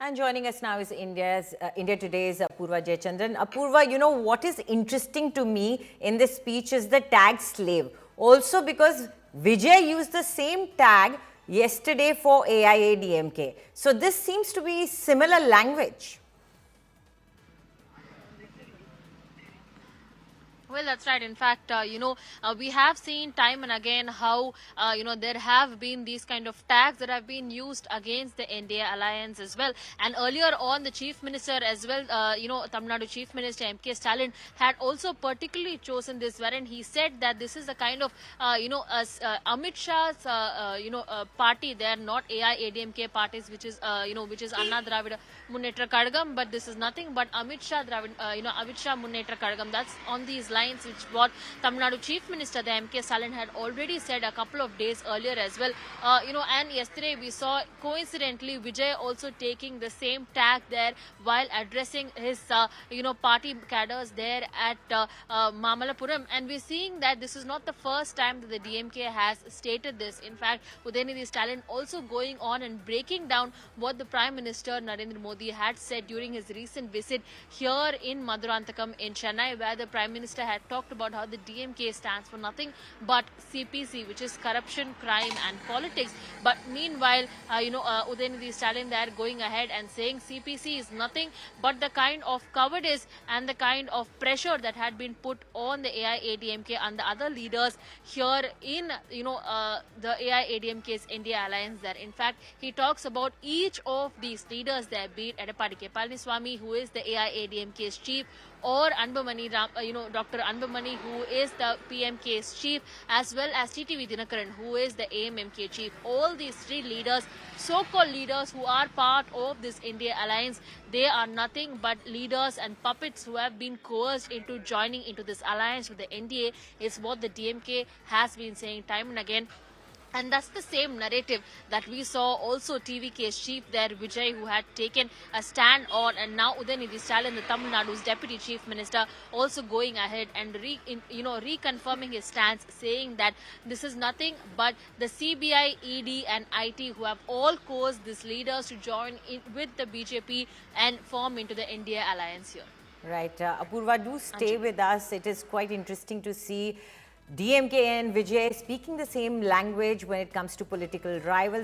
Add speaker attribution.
Speaker 1: And joining us now is India Today's Apurva Jayachandran. Apurva, you know what is interesting to me in this speech is the tag slave. Also because Vijay used the same tag yesterday for AIADMK. So this seems to be similar language.
Speaker 2: Well, that's right. In fact, we have seen time and again how, there have been these kind of tags that have been used against the NDA alliance as well. And earlier on, the chief minister as well, Tamil Nadu chief minister M.K. Stalin had also particularly chosen this, wherein he said that this is the kind of, Amit Shah's, party. They are not AIADMK parties, which is, which is Anna Dravida Munnetra Kadagam, but this is nothing but Amit Shah Amit Shah Munnetra Kadagam. That's on these lines, which what Tamil Nadu Chief Minister, the M.K. Stalin, had already said a couple of days earlier as well. And yesterday we saw coincidentally Vijay also taking the same tag there while addressing his, party cadres there at Mamalapuram. And we're seeing that this is not the first time that the DMK has stated this. In fact, Udayanidhi Stalin also going on and breaking down what the Prime Minister Narendra Modi had said during his recent visit here in Maduranthakam in Chennai, where the Prime Minister had talked about how the DMK stands for nothing but CPC, which is corruption, crime and politics. But meanwhile, Udayanidhi Stalin there going ahead and saying CPC is nothing but the kind of cowardice and the kind of pressure that had been put on the AIADMK and the other leaders here in, the AIADMK's India alliance there. In fact, he talks about each of these leaders there, be it Edappadi K. Palaniswamy, who is the AIADMK's chief, or Anbumani, Dr. Anbumani, who is the PMK's chief, as well as TTV Dinakaran, who is the AMMK chief. All these three leaders, so-called leaders who are part of this India alliance, they are nothing but leaders and puppets who have been coerced into joining into this alliance with the NDA, is what the DMK has been saying time and again. And that's the same narrative that we saw also TVK's chief there, Vijay, who had taken a stand on, and now Udayanidhi Stalin, the Tamil Nadu's deputy chief minister, also going ahead and reconfirming his stance, saying that this is nothing but the CBI, ED and IT who have all caused these leaders to join in with the BJP and form into the India alliance here.
Speaker 1: Right. Apurva, do stay with us. It is quite interesting to see DMK and Vijay speaking the same language when it comes to political rivals.